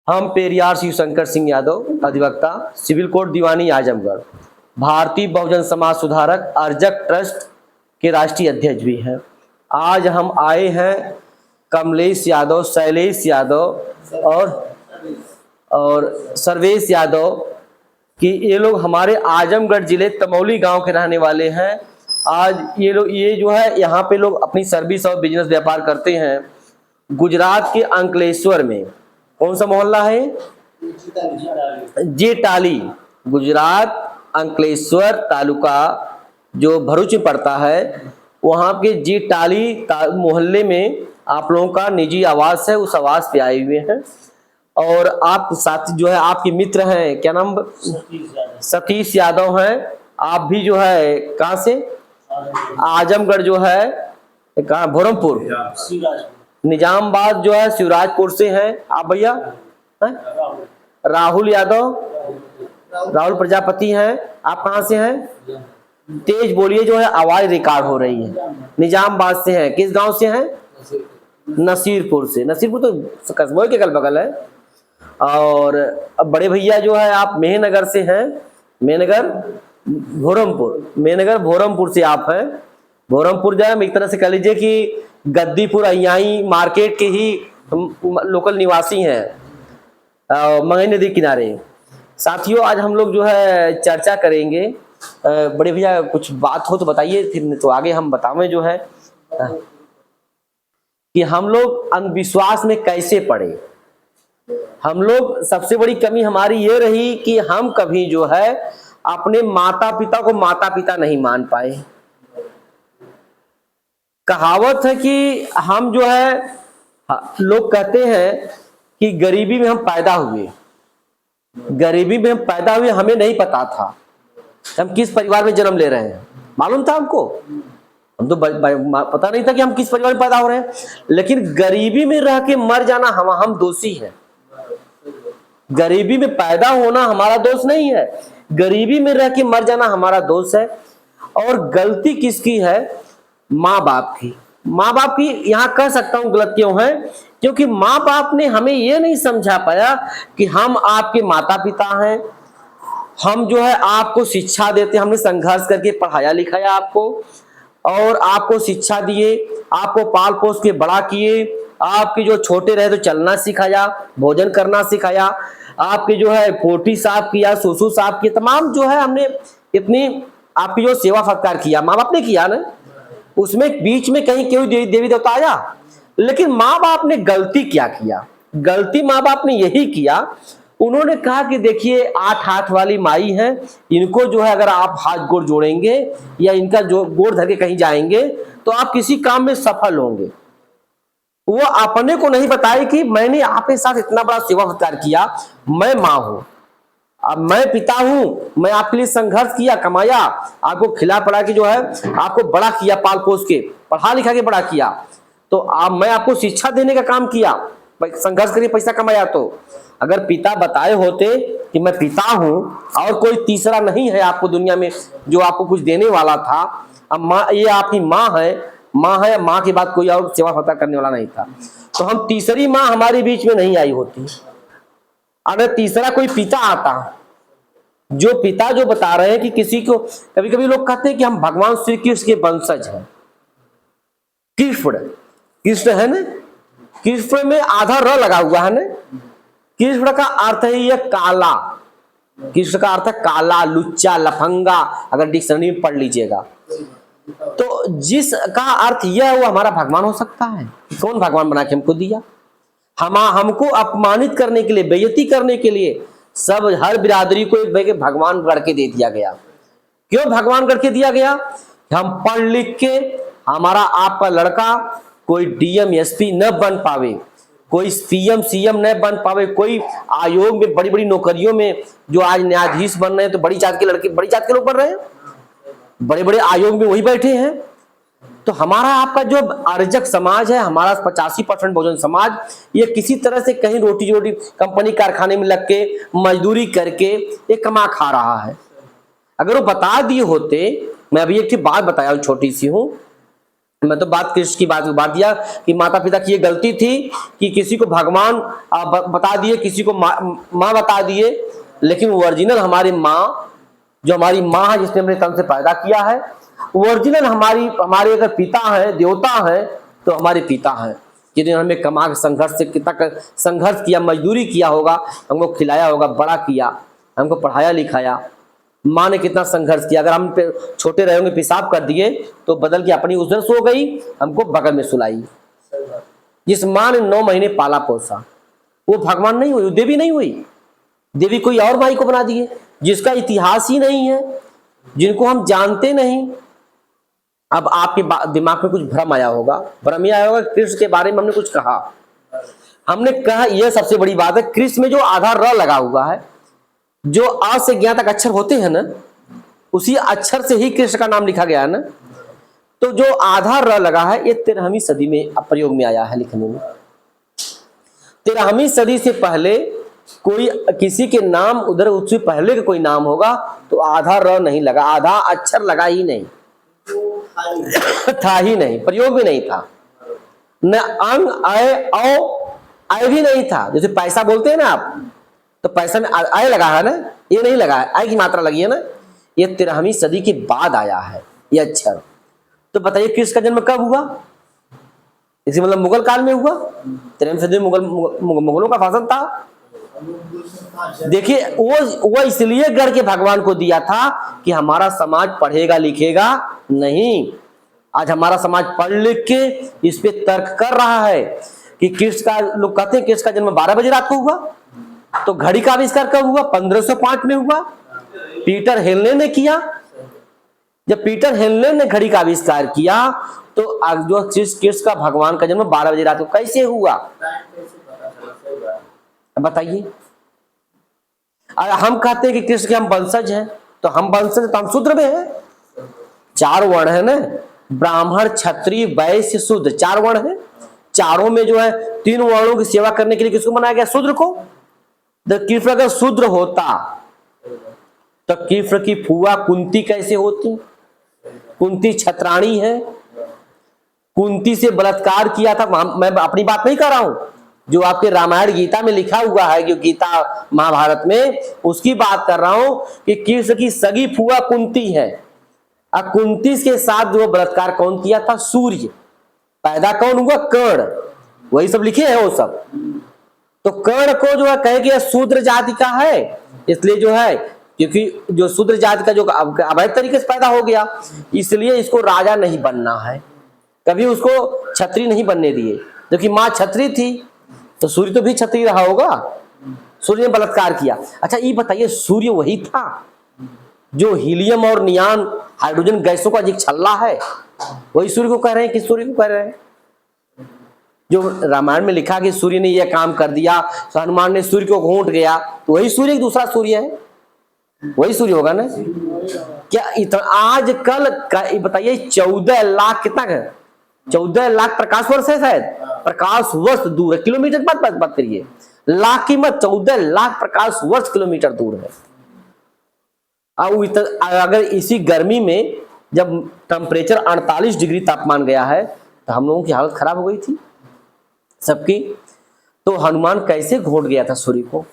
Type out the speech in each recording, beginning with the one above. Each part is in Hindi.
हम पेरियार शिव शंकर सिंह यादव, अधिवक्ता, सिविल कोर्ट दीवानी आजमगढ़, भारतीय बहुजन समाज सुधारक अर्जक ट्रस्ट के राष्ट्रीय अध्यक्ष भी हैं। आज हम आए हैं कमलेश यादव, शैलेश यादव और सर्वेश यादव कि ये लोग हमारे आजमगढ़ जिले तमौली गांव के रहने वाले हैं। आज ये जो है यहाँ पे लोग अपनी सर्विस और बिजनेस व्यापार करते हैं। गुजरात के अंकलेश्वर में कौन सा मोहल्ला है? जेटाली, गुजरात अंकलेश्वर तालुका जो भरूच में पड़ता है, वहाँ के जेटाली मोहल्ले में आप लोगों का निजी आवास है। उस आवास पे आए हुए हैं और आप साथ जो है आपके मित्र हैं, क्या नाम? सतीश यादव हैं। आप भी जो है कहाँ से? आजमगढ़ जो है कहाँ? भोरमपुर, निजामाबाद जो है शिवराजपुर से हैं आप भैया। राहुल यादव, राहुल प्रजापति हैं। आप कहाँ से हैं? तेज बोलिए, जो है आवाज रिकॉर्ड हो रही है। निजामाबाद से हैं। किस गांव से हैं? नसीरपुर से। नसीरपुर तो कस्बों के अगल बगल है। और अब बड़े भैया जो है आप मेहनगर से हैं। मेहनगर भोरमपुर, मेहनगर भोरमपुर से आप हैं। भोरमपुर जो है एक तरह से कह लीजिए कि गद्दीपुर अयाई मार्केट के ही लोकल निवासी हैं, मंगई नदी किनारे। साथियों, आज हम लोग जो है चर्चा करेंगे। बड़े भैया कुछ बात हो तो बताइए, फिर तो आगे हम बतावें जो है कि हम लोग अंधविश्वास में कैसे पड़े। हम लोग सबसे बड़ी कमी हमारी ये रही कि हम कभी जो है अपने माता पिता को माता पिता नहीं मान पाए। कहावत है कि हम जो है, लोग कहते हैं कि गरीबी में हम पैदा हुए। गरीबी में हम पैदा हुए, हमें नहीं पता था हम किस परिवार में जन्म ले रहे हैं। मालूम था हमको? हम तो पता नहीं था कि हम किस परिवार में पैदा हो रहे हैं। लेकिन गरीबी में रह के मर जाना हम दोषी हैं। गरीबी में पैदा होना हमारा दोष नहीं है, गरीबी में रह के मर जाना हमारा दोष है। और गलती किसकी है? माँ बाप की। माँ बाप की यहाँ कह सकता हूँ गलत क्यों है? क्योंकि माँ बाप ने हमें ये नहीं समझा पाया कि हम आपके माता पिता हैं। हम जो है आपको शिक्षा देते, हमने संघर्ष करके पढ़ाया लिखाया आपको और आपको शिक्षा दिए, आपको पाल पोस के बड़ा किए, आपके जो छोटे रहे तो चलना सिखाया, भोजन करना सिखाया, आपके जो है पोटी साफ किया, सुसु साफ किया, तमाम जो है हमने इतनी आपकी जो सेवा सत्कार किया, माँ बाप ने किया ना। उसमें बीच में कहीं कोई देवी देवता आया? लेकिन माँ बाप ने गलती क्या किया? गलती माँ बाप ने यही किया, उन्होंने कहा कि देखिए 8 हाथ वाली माई है, इनको जो है अगर आप हाथ गोड़ जोड़ेंगे या इनका जो गोड़ धर के कहीं जाएंगे तो आप किसी काम में सफल होंगे। वो अपने को नहीं बताए कि मैंने आपके साथ इतना बड़ा सेवा सत्कार किया, मैं माँ हूं, अब मैं पिता हूं, मैं आपके लिए संघर्ष किया, कमाया, आपको खिला पड़ा के जो है आपको बड़ा किया, पाल पोस के पढ़ा लिखा के बड़ा किया। तो मैं आपको शिक्षा देने का काम किया, संघर्ष करके पैसा कमाया। तो अगर पिता बताए होते कि मैं पिता हूं और कोई तीसरा नहीं है आपको दुनिया में जो आपको कुछ देने वाला था, अब माँ, ये आपकी माँ है, माँ के बाद कोई और सेवा सत्कार करने वाला नहीं था, तो हम तीसरी माँ हमारे बीच में नहीं आई होती। अगर तीसरा कोई पिता आता, जो पिता जो बता रहे हैं कि किसी को, कभी कभी लोग कहते हैं कि हम भगवान श्री कृष्ण के वंशज हैं। कृष्ण है ना, कृष्ण में आधा र लगा हुआ है ना। कृष्ण का अर्थ है ये काला, कृष्ण का अर्थ है काला, लुच्चा, लफंगा, अगर डिक्शनरी में पढ़ लीजिएगा। तो जिसका अर्थ यह है वो हमारा भगवान हो सकता है? कौन भगवान बना के हमको दिया? हमको अपमानित करने के लिए, बेइज्जती करने के लिए सब हर बिरादरी को एक भगवान गढ़ के दे दिया गया। क्यों भगवान गढ़ के दिया गया? हम पढ़ लिख के हमारा आपका लड़का कोई डीएम एसपी न बन पावे, कोई पीएम सीएम न बन पावे, कोई आयोग में बड़ी बड़ी नौकरियों में जो आज न्यायाधीश बन रहे हैं तो बड़ी जात के लड़के, बड़ी जात के लोग बन रहे हैं, बड़े बड़े आयोग में वही बैठे हैं। तो हमारा आपका जो अर्जक समाज है, हमारा 85% बहुजन समाज, ये किसी तरह से कहीं रोटी रोटी कंपनी कारखाने में लग के मजदूरी करके ये कमा खा रहा है। अगर वो बता दिए होते, मैं अभी एक बात बताया छोटी सी हूं, मैं तो बात कृष्ण की बात दिया कि माता पिता की ये गलती थी कि किसी को भगवान बता दिए, किसी को माँ बता दिए, लेकिन ओरिजिनल हमारी माँ, जो हमारी माँ है जिसने हमने तन से पैदा किया है, ओरिजिनल हमारे अगर पिता हैं, देवता हैं, तो हमारे पिता हैं जिन्हें हमें कमा के संघर्ष से कितना संघर्ष किया, मजदूरी किया होगा, हमको खिलाया होगा, बड़ा किया, हमको पढ़ाया लिखाया। माँ ने कितना संघर्ष किया। अगर हम छोटे रहे होंगे, पेशाब कर दिए तो बदल के अपनी उधर सो गई, हमको बगल में सुलाई। जिस माँ ने 9 महीने पाला पोसा, वो भगवान नहीं हुई, देवी नहीं हुई। देवी कोई और माई को बना दिए जिसका इतिहास ही नहीं है, जिनको हम जानते नहीं। अब आपके दिमाग में कुछ भ्रम आया होगा, कृष्ण के बारे में हमने कुछ कहा। हमने कहा यह सबसे बड़ी बात है, कृष्ण में जो आधा र लगा हुआ है, जो आ से ज्ञा तक अक्षर होते हैं ना, उसी अक्षर से ही कृष्ण का नाम लिखा गया है ना। तो जो आधा र लगा है, ये 13वीं सदी में प्रयोग में आया है लिखने में। 13वीं सदी से पहले कोई किसी के नाम उधर, उससे पहले का कोई नाम होगा तो आधा र नहीं लगा, आधा अक्षर लगा ही नहीं था ही नहीं, प्रयोग भी नहीं था। न अंग अय औ अय भी नहीं था। जैसे पैसा बोलते हैं ना आप, तो पैसा में अय लगा है ना, ये नहीं लगा है, अय की मात्रा लगी है ना। ये 13वीं सदी के बाद आया है ये अक्षर। तो बताइए कृष्ण का जन्म कब हुआ? इसी मतलब मुगल काल में हुआ। 13वीं सदी में मुगलों का शासन था। देखिए वो इसलिए गढ़ के भगवान को दिया था कि हमारा समाज पढ़ेगा लिखेगा नहीं। आज हमारा समाज पढ़ लिख के इस पे तर्क कर रहा है कि कृष्ण का, लोग कहते हैं कृष्ण का जन्म 12 बजे रात को हुआ, तो घड़ी का आविष्कार कब हुआ? 1505 में हुआ, पीटर हेनले ने किया। जब पीटर हेनले ने घड़ी का आविष्कार किया तो जो कृष्ण का भगवान का जन्म 12 बजे रात को कैसे हुआ बताइए? हम कहते हैं कि कृष्ण के हम वंशज हैं, तो हम वंशज, तो हम शूद्र में हैं। 4 वर्ण है ना, ब्राह्मण क्षत्रिय वैश्य शूद्र, 4 वर्ण है। चारों में जो है 3 वर्णों की सेवा करने के लिए किसको बनाया गया? शूद्र को। कृष्ण अगर शूद्र होता तो कृष्ण की फुआ कुंती कैसे होती? कुंती छत्राणी है, कुंती से बलात्कार किया था। मैं अपनी बात नहीं कर रहा हूं, जो आपके रामायण गीता में लिखा हुआ है, जो गीता महाभारत में, उसकी बात कर रहा हूं कि कृष्ण की सगी फुआ कुंती है। और कुंती के साथ जो बलात्कार कौन किया था? सूर्य। पैदा कौन हुआ? कर्ण। वही सब लिखे हैं वो सब। तो कर्ण को जो है कहे कि शूद्र जाति का है, इसलिए जो है, क्योंकि जो शूद्र जाति का जो अवैध तरीके से पैदा हो गया, इसलिए इसको राजा नहीं बनना है। कभी उसको छत्री नहीं बनने दिए, क्योंकि माँ छत्री थी, तो सूर्य तो भी छत्री रहा होगा। सूर्य ने बलात्कार किया। अच्छा ये बताइए, सूर्य वही था जो हीलियम और नियान हाइड्रोजन गैसों का जो छल्ला है, वही सूर्य को कह रहे हैं? किस सूर्य को कह रहे हैं? जो रामायण में लिखा कि सूर्य ने यह काम कर दिया, तो हनुमान ने सूर्य को घोंट गया, तो वही सूर्य दूसरा सूर्य है, वही सूर्य होगा ना? क्या इतना आजकल बताइए 14 लाख कितना है? 14 लाख प्रकाश वर्ष है शायद, प्रकाश वर्ष दूर है, किलोमीटर बात करिए, लाख की मत, 14 लाख प्रकाश वर्ष किलोमीटर दूर है। अगर इसी गर्मी में जब टेम्परेचर 48 डिग्री तापमान गया है, तो हम लोगों की हालत खराब हो गई थी सबकी। तो हनुमान कैसे घोट गया था सूर्य को?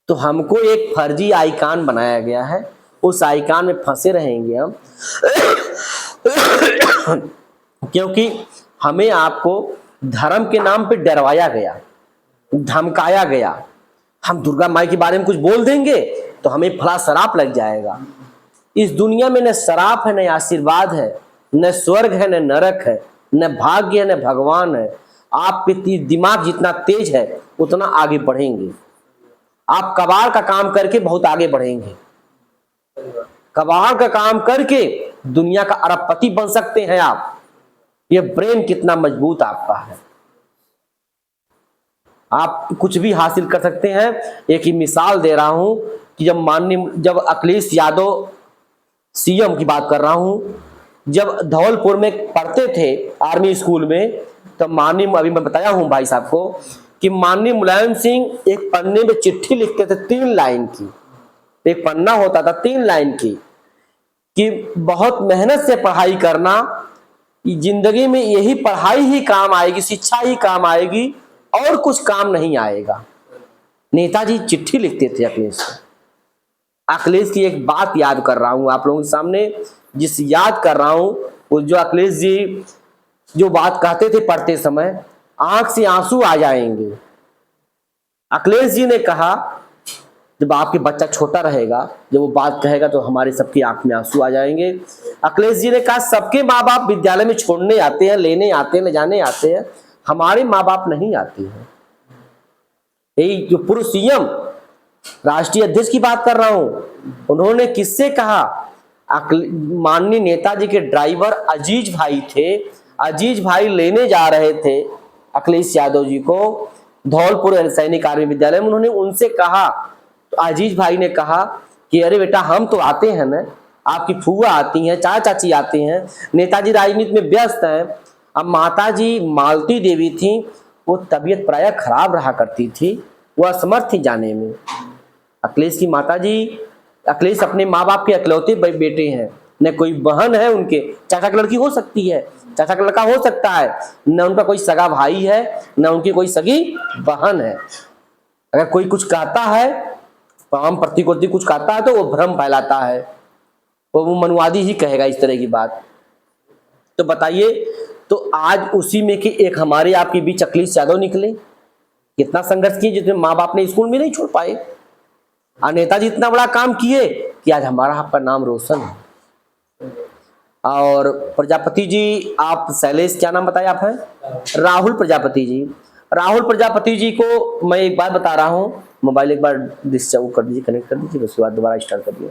तो हमको एक फर्जी आइकान बनाया गया है, उस आइकान में फंसे रहेंगे हम क्योंकि हमें आपको धर्म के नाम पे डरवाया गया, धमकाया गया। हम दुर्गा माई के बारे में कुछ बोल देंगे तो हमें फला शराप लग जाएगा। इस दुनिया में न शराप है न आशीर्वाद है, न स्वर्ग है न नरक है, न भाग्य है न भगवान है। आपके दिमाग जितना तेज है उतना आगे बढ़ेंगे। आप कबाड़ का काम करके बहुत आगे बढ़ेंगे। कबाड़ का काम करके दुनिया का अरबपति बन सकते हैं आप। ये ब्रेन कितना मजबूत आपका है, आप कुछ भी हासिल कर सकते हैं। एक ही मिसाल दे रहा हूं कि जब अखिलेश यादव सीएम की बात कर रहा हूं, जब धौलपुर में पढ़ते थे आर्मी स्कूल में, तो माननीय, अभी मैं बताया हूं भाई साहब को कि माननीय मुलायम सिंह एक पन्ने में चिट्ठी लिखते थे 3 लाइन की। एक पन्ना होता था 3 लाइन की, कि बहुत मेहनत से पढ़ाई करना, जिंदगी में यही पढ़ाई ही काम आएगी, शिक्षा ही काम आएगी और कुछ काम नहीं आएगा। नेताजी चिट्ठी लिखते थे अखिलेश को। अखिलेश की एक बात याद कर रहा हूं आप लोगों के सामने, जिस याद कर रहा हूं वो जो अखिलेश जी जो बात कहते थे पढ़ते समय, आंख से आंसू आ जाएंगे। अखिलेश जी ने कहा, जब आपके बच्चा छोटा रहेगा, जब वो बात कहेगा तो हमारे सबकी आंख में आंसू आ जाएंगे। अखिलेश जी ने कहा, सबके माँ बाप विद्यालय में छोड़ने आते हैं, लेने आते हैं, ले जाने आते हैं, हमारे माँ बाप नहीं आते हैं। यही जो पूर्व सीएम राष्ट्रीय अध्यक्ष की बात कर रहा हूं, उन्होंने किससे कहा? माननीय नेताजी के ड्राइवर अजीज भाई थे। अजीज भाई लेने जा रहे थे अखिलेश यादव जी को धौलपुर सैनिक आर्मी विद्यालय में। उन्होंने उनसे कहा, तो अजीज भाई ने कहा कि अरे बेटा हम तो आते हैं ना, आपकी फूफा आती हैं, चाचा चाची आते हैं, नेताजी राजनीति में व्यस्त हैं। अब माता जी मालती देवी थी, वो तबीयत प्रायः खराब रहा करती थी, वो असमर्थ थी जाने में। अखिलेश की माता जी, अखिलेश अपने माँ बाप के इकलौते बेटे हैं, न कोई बहन है उनके, चाचा की लड़की हो सकती है, चाचा का लड़का हो सकता है, न उनका कोई सगा भाई है, न उनकी कोई सगी बहन है। अगर कोई कुछ कहता है, आम प्रतिकोटि कुछ कहता है, तो वो भ्रम फैलाता है, वो मनुवादी ही कहेगा इस तरह की बात। तो बताइए, तो आज उसी में कि एक हमारे आपके बीच अखिलेश यादव निकले, कितना संघर्ष किए, जिसमें माँ बाप ने स्कूल में नहीं छोड़ पाए। और नेताजी इतना बड़ा काम किए कि आज हमारा आपका नाम रोशन है। और प्रजापति जी, आप शैलेश क्या नाम बताया आप हैं? राहुल प्रजापति जी। राहुल प्रजापति जी को मैं एक बात बता रहा हूँ, मोबाइल एक बार डिस्चार्ज कर दीजिए, कनेक्ट कर दीजिए, उसके बाद दोबारा स्टार्ट कर दिए।